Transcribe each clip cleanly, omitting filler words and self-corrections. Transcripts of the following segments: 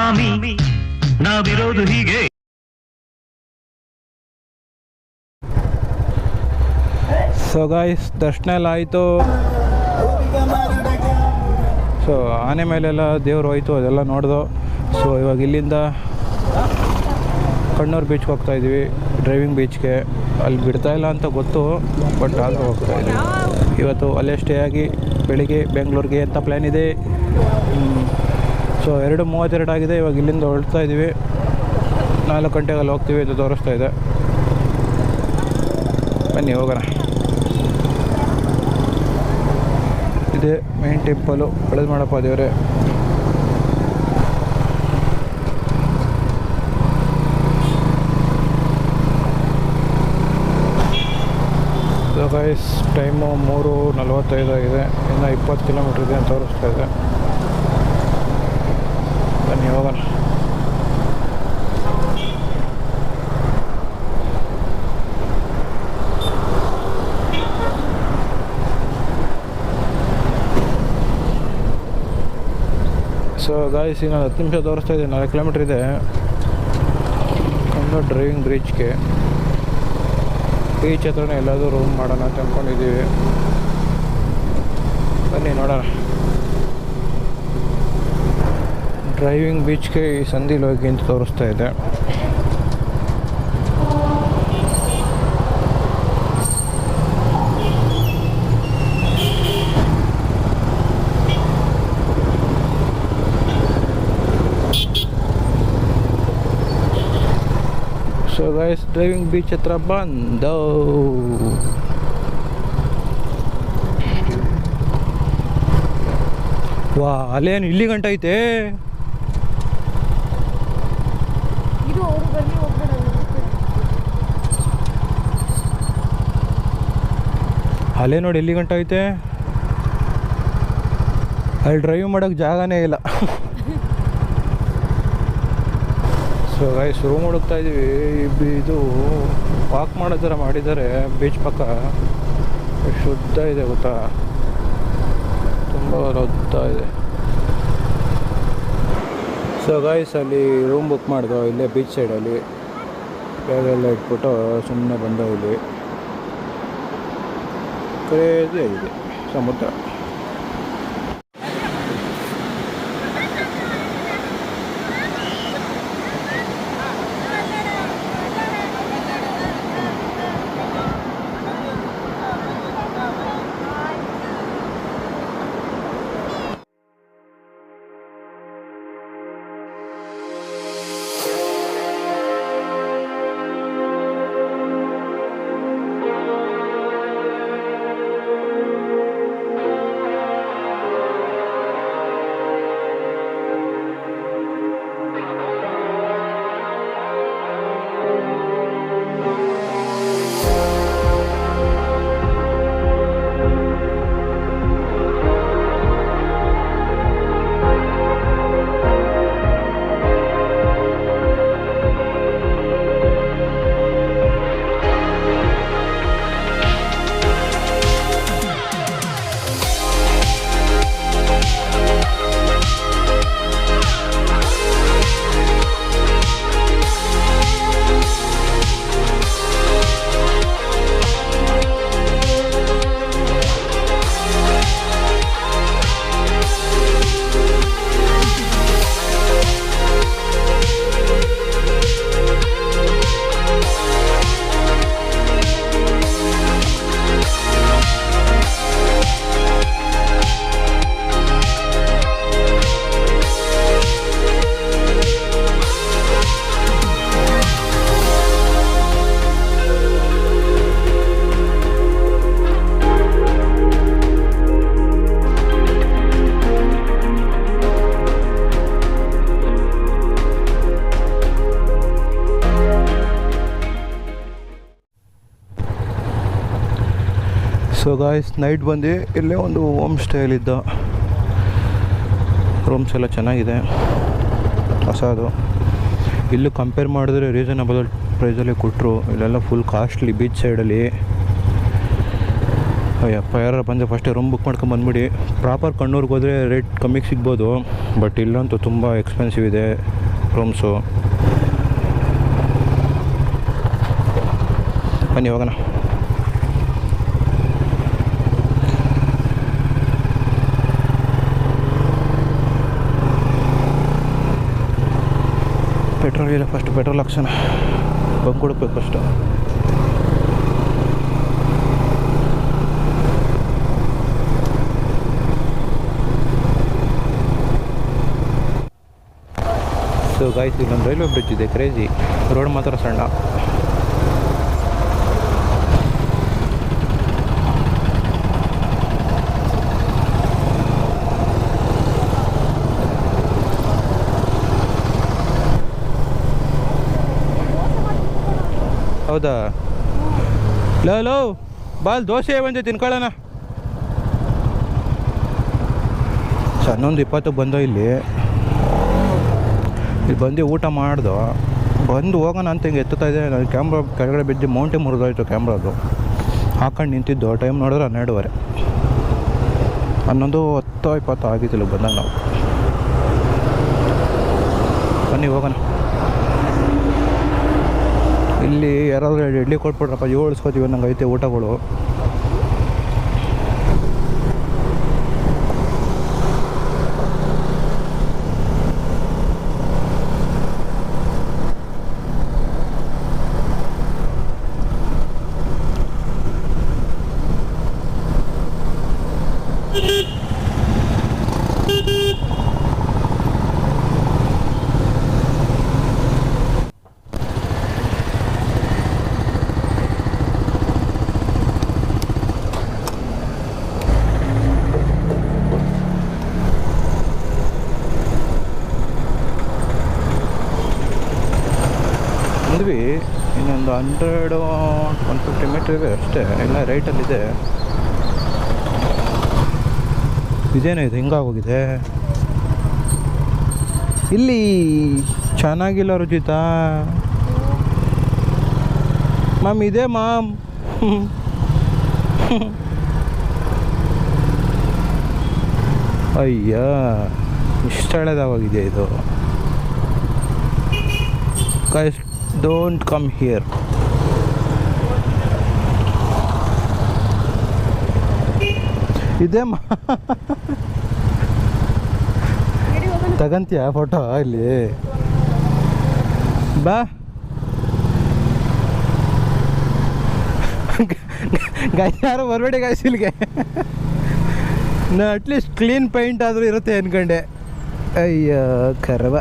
ಸ್ವಾಮಿ ನಾವಿರೋದು ಹೀಗೆ. So guys ದರ್ಶನ ಎಲ್ಲ ಆಯಿತು. ಸೊ ಆನೆ ಮೇಲೆಲ್ಲ ದೇವ್ರು ಹೋಯ್ತು, ಅದೆಲ್ಲ ನೋಡ್ದು. ಸೊ ಇವಾಗ ಇಲ್ಲಿಂದ ಕಣ್ಣೂರು ಬೀಚ್ಗೆ ಹೋಗ್ತಾಯಿದ್ವಿ, ಡ್ರೈವಿಂಗ್ ಬೀಚ್ಗೆ. ಅಲ್ಲಿ ಬಿಡ್ತಾಯಿಲ್ಲ ಅಂತ ಗೊತ್ತು, ಬಟ್ ಆದರೂ ಹೋಗ್ತಾಯಿದ್ವಿ. ಇವತ್ತು ಅಲ್ಲೇ ಸ್ಟೇ ಆಗಿ ಬೆಳಿಗ್ಗೆ ಬೆಂಗಳೂರಿಗೆ ಅಂತ ಪ್ಲ್ಯಾನ್ ಇದೆ. ಸೊ 2:32 ಆಗಿದೆ. ಇವಾಗ ಇಲ್ಲಿಂದ ಹೊರಡ್ತಾ ಇದ್ದೀವಿ. 4 ಗಂಟೆಗೆ ಅಲ್ಲಿ ಹೋಗ್ತೀವಿ, ಇದು ತೋರಿಸ್ತಾ ಇದೆ. ಬನ್ನಿ ಹೋಗೋಣ. ಇದೇ ಮೇನ್ ಟೆಂಪಲು, ಬೆಳೆದು ಮಾಡಪ್ಪ ದೇವರೇ. ಸೊ ಗೈಸ್ ಟೈಮು 3:45 ಆಗಿದೆ. ಇನ್ನು 20 ಕಿಲೋಮೀಟ್ರ್ ಇದೆ ಅಂತ ತೋರಿಸ್ತಾ ಇದೆ. ಬನ್ನಿ ಹೋಗೋಣ. ಸೊ ಗಾಯ್ಸ್ ಈಗ 10 ನಿಮಿಷ ತೋರಿಸ್ತಾ ಇದೆ. 4 ಕಿಲೋಮೀಟ್ರ್ ಇದೆ ಕಣ್ಣೂರು ಡ್ರೈವಿಂಗ್ ಬ್ರಿಡ್ಜ್ಗೆ. ಬೀಚ್ ಹತ್ರನೇ ಎಲ್ಲಾದರೂ ರೂಮ್ ಮಾಡೋಣ ಅಂತ ಅಂದ್ಕೊಂಡಿದ್ದೀವಿ. ಬನ್ನಿ ನೋಡೋಣ. ಡ್ರೈವಿಂಗ್ ಬೀಚ್ಗೆ ಈ ಸಂದಿಲ್ ಹೋಗಿ ಅಂತ ತೋರಿಸ್ತಾ ಇದೆ. ಸೊ ಗೈಸ್ ಡ್ರೈವಿಂಗ್ ಬೀಚ್ ಹತ್ರ ಬಂದು ವಾ ಅಲ್ಲೇನು ಇಲ್ಲಿ ಗಂಟ ಐತೆ. ಅಲ್ಲೇ ನೋಡಿ ಎಲ್ಲಿ ಗಂಟ ಐತೆ. ಅಲ್ಲಿ ಡ್ರೈವ್ ಮಾಡೋಕ್ಕೆ ಜಾಗನೇ ಇಲ್ಲ. ಸೊ ಗೈಸ್ ರೂಮ್ ಹುಡುಕ್ತಾ ಇದ್ದೀವಿ. ಇದು ವಾಕ್ ಮಾಡೋ ಥರ ಮಾಡಿದ್ದಾರೆ ಬೀಚ್ ಪಕ್ಕ. ಶುದ್ಧ ಇದೆ ಗೊತ್ತಾ, ತುಂಬ ಉದ್ದ ಇದೆ. ಸೊ ಗೈಸ್ ಅಲ್ಲಿ ರೂಮ್ ಬುಕ್ ಮಾಡಿದೋ ಇಲ್ಲೇ ಬೀಚ್ ಸೈಡಲ್ಲಿ. ಬ್ಯಾಗೆಲ್ಲ ಇಟ್ಬಿಟ್ಟು ಸುಮ್ಮನೆ ಬಂದೋ. ಇಲ್ಲಿ ಕ್ರೇಜಿ ಇದೆ ಸಮುದ್ರ. ಸೊ ಗಾಯ್ಸ್ ನೈಟ್ ಬಂದು ಇಲ್ಲೇ ಒಂದು ಹೋಮ್ ಸ್ಟೇಯಲ್ಲಿದ್ದ. ರೂಮ್ಸ್ ಎಲ್ಲ ಚೆನ್ನಾಗಿದೆ, ಹೊಸದು. ಇಲ್ಲೂ ಕಂಪೇರ್ ಮಾಡಿದ್ರೆ ರೀಸನಬಲ್ ಪ್ರೈಸಲ್ಲಿ ಕೊಟ್ಟರು. ಇಲ್ಲೆಲ್ಲ ಫುಲ್ ಕಾಸ್ಟ್ಲಿ ಬೀಚ್ ಸೈಡಲ್ಲಿ. ಅಯ್ಯಪ್ಪ ಯಾರು ಬಂದರೆ ಫಸ್ಟೇ ರೂಮ್ ಬುಕ್ ಮಾಡ್ಕೊಂಡು ಬಂದ್ಬಿಡಿ. ಪ್ರಾಪರ್ ಕಣ್ಣೂರಿಗೆ ಹೋದರೆ ರೇಟ್ ಕಮ್ಮಿಗೆ ಸಿಗ್ಬೋದು, ಬಟ್ ಇಲ್ಲಂತೂ ತುಂಬ ಎಕ್ಸ್ಪೆನ್ಸಿವ್ ಇದೆ ರೂಮ್ಸು. ಬನ್ನಿ ಹೋಗೋಣ. ಪೆಟ್ರೋಲ್ ಇಲ್ಲ, ಫಸ್ಟ್ ಪೆಟ್ರೋಲ್ ಹಾಕ್ಸೋಣ. ಬಂಕ್ ಹುಡುಕ್ಬೇಕು ಫಸ್ಟು. ಸೊ ಗಾಯ್ಸ್, ಇಲ್ಲೊಂದು ರೈಲ್ವೆ ಬ್ರಿಡ್ಜ್ ಇದೆ, ಕ್ರೇಜಿ. ರೋಡ್ ಮಾತ್ರ ಸಣ್ಣ. ಹೌದಾ? ಲೋ ಬಾಲ್ ದೋಸೆ ಬಂದು ತಿನ್ಕೊಳ್ಳೋಣ. 11:20 ಬಂದೋ ಇಲ್ಲಿ ಬಂದು ಊಟ ಮಾಡ್ದೋ, ಬಂದು ಹೋಗೋಣ ಅಂತ ಹಿಂಗೆ ಎತ್ತುತ್ತಾ ಇದೆ. ನಾನು ಕ್ಯಾಮ್ರಾ ಕೆಳಗಡೆ ಬಿದ್ದು ಮೌಂಟೇ ಮುರಿದೋಯ್ತು ಕ್ಯಾಮ್ರಾದು. ಹಾಕೊಂಡು ನಿಂತಿದ್ದು, ಟೈಮ್ ನೋಡಿದ್ರೆ 12:30. 11:10-20 ಆಗಿದ್ದಿಲ್ಲ ಬಂದಾಗ ನಾವು. ಬನ್ನಿ ಹೋಗೋಣ. ಇಲ್ಲಿ ಯಾರಾದರೂ ಇಡ್ಲಿ ಕೊಟ್ಬಿಟ್ರಪ್ಪ, ಇಳಿಸ್ಕೋತೀವಿ ನಂಗೆ ಐತೆ ಊಟಗಳು. ಇನ್ನೊಂದು 100-150 ಮೀಟ್ರ್ ಇದೆ ಅಷ್ಟೇ. ಎಲ್ಲ ರೈಟಲ್ಲಿದೆ. ಇದೇನೋ ಇದು ಹಿಂಗಾಗೋಗಿದೆ ಇಲ್ಲಿ. ಚೆನ್ನಾಗಿಲ್ಲ ರುಚಿತಾ ಮ್ಯಾಮ್. ಇದೆ ಮ್ಯಾಮ್. ಅಯ್ಯ, ಇಷ್ಟ ಹಳೆದಾಗೋಗಿದೆ ಇದು. Guys, don't come here. ಇದೆ ತಗಂತೀಯ ಫೋಟೋ ಇಲ್ಲಿ? ಬಾ. ಗಾಯ್ಸ್ ಯಾರು ಬರಬೇಡಿ ಗಾಯ್ಸ್ ಇಲ್ಲಿಗೆ. ನಾ ಅಟ್ಲೀಸ್ಟ್ ಕ್ಲೀನ್ ಪೈಂಟ್ ಆದರೂ ಇರುತ್ತೆ ಅನ್ಕೊಂಡೆ. ಅಯ್ಯೋ ಕರ್ವ.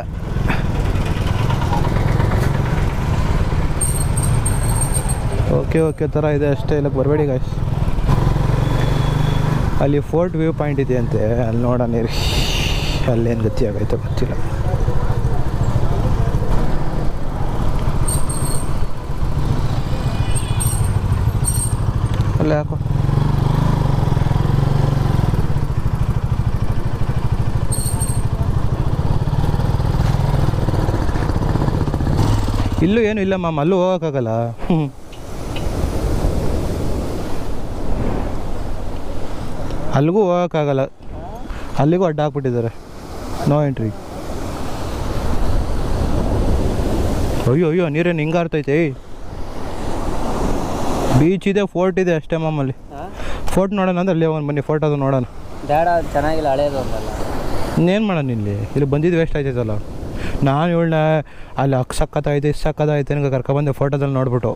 ಓಕೆ ಥರ ಇದೆ ಅಷ್ಟೇ. ಇಲ್ಲಕ್ಕೆ ಬರಬೇಡಿ ಗಾಯ್ಸ್. ಅಲ್ಲಿ ಫೋರ್ಟ್ ವ್ಯೂ ಪಾಯಿಂಟ್ ಇದೆ ಅಂತೆ, ಅಲ್ಲಿ ನೋಡೋಣ ರೀ. ಅಲ್ಲೇನು ಗತಿ ಆಗೈತೆ ಗೊತ್ತಿಲ್ಲ. ಅಲ್ಲೇ ಹಾಕೋ. ಇಲ್ಲೂ ಏನು ಇಲ್ಲ ಮ್ಯಾಮ್, ಅಲ್ಲೂ ಹೋಗೋಕ್ಕಾಗಲ್ಲ. ಅಲ್ಲಿಗೂ ಹೋಗೋಕ್ಕಾಗಲ್ಲ, ಅಲ್ಲಿಗೂ ಅಡ್ಡ ಹಾಕ್ಬಿಟ್ಟಿದ್ದಾರೆ. No entry. ಅಯ್ಯೋ ನೀರೇನು ಹಿಂಗೆ ಆರ್ತೈತೆ. ಬೀಚ್ ಇದೆ, ಫೋರ್ಟ್ ಇದೆ ಅಷ್ಟೇ ಮಾಮಲ್ಲಿ. ಫೋರ್ಟ್ ನೋಡೋಣ ಅಂದ್ರೆ ಅಲ್ಲಿ ಹೋಗೋಣ ಬನ್ನಿ. ಫೋರ್ಟ್ ಅದು ನೋಡೋಣ. ಬೇಡ, ಚೆನ್ನಾಗಿಲ್ಲ, ಹಳೇದು ಅಂತಲ್ಲ. ಇನ್ನೇನು ಮಾಡೋಣ ಇಲ್ಲಿ ಬಂದಿದ್ದು ವೇಸ್ಟ್ ಆಯ್ತೈತಲ್ಲ. ನಾನು ಇವಳನ್ನ ಅಲ್ಲಿ ಸಕ್ಕತ್ತಾಯ್ತು ಸಕ್ಕತ್ತಾಯ್ತು ನನಗೆ ಕರ್ಕೊಬಂದೆ ಫೋಟೋದಲ್ಲಿ ನೋಡ್ಬಿಟ್ಟು.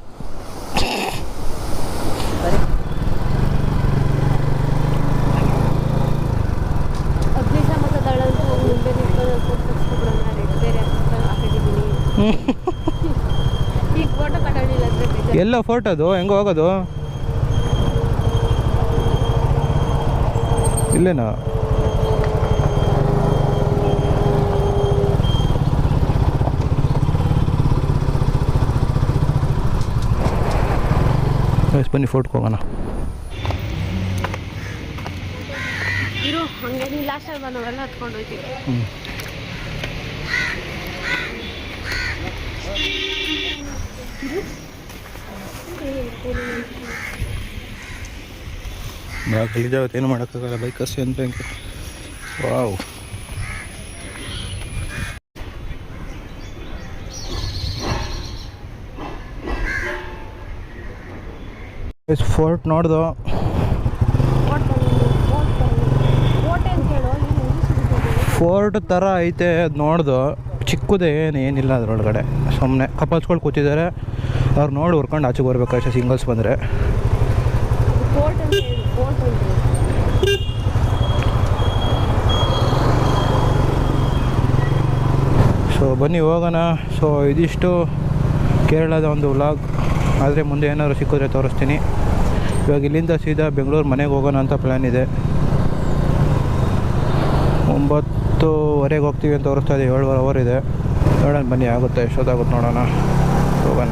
ಎಲ್ಲ ಫೋಟೋದು ಹೆಂಗೆ ಹೋಗೋದು? ಇಲ್ಲೇನಾ? ಬನ್ನಿ ಫೋಟೋಗೆ ಹೋಗೋಣ. ಭಾಳ ಗಲೀಜಾಗುತ್ತೆ, ಏನು ಮಾಡೋಕ್ಕಾಗಲ್ಲ ಬೈಕರ್ಸ್ ಅಂದರೆ ಹಂಗೆ. Wow, fort ನೋಡ್ದು. ಫೋರ್ಟ್ ಥರ ಐತೆ, ಅದು ನೋಡ್ದು. ಚಿಕ್ಕದೇ ಏನಿಲ್ಲ ಅದರೊಳಗಡೆ, ಸುಮ್ಮನೆ ಕಪಲ್ಸ್ಗಳು ಕೂತಿದ್ದಾರೆ. ಅವ್ರು ನೋಡಿ ಹುರ್ಕೊಂಡು ಆಚೆಗೆ ಬರ್ಬೇಕು ಅಷ್ಟೇ, ಸಿಂಗಲ್ಸ್ ಬಂದರೆ. ಸೊ ಬನ್ನಿ ಹೋಗೋಣ. ಸೊ ಇದಿಷ್ಟು ಕೇರಳದ ಒಂದು ವ್ಲಾಗ್. ಆದರೆ ಮುಂದೆ ಏನಾದ್ರು ಸಿಕ್ಕಿದ್ರೆ ತೋರಿಸ್ತೀನಿ. ಇವಾಗ ಇಲ್ಲಿಂದ ಸೀದಾ ಬೆಂಗಳೂರು ಮನೆಗೆ ಹೋಗೋಣ ಅಂತ ಪ್ಲ್ಯಾನ್ ಇದೆ. 9:30 ಹೋಗ್ತೀವಿ ಅಂತ ತೋರಿಸ್ತಾ ಇದೆ. 7 ಅವರ್ ಇದೆ. ನೋಡೋಣ ಬನ್ನಿ, ಆಗುತ್ತೆ ಎಷ್ಟೊತ್ತಾಗುತ್ತೆ ನೋಡೋಣ, ಹೋಗೋಣ.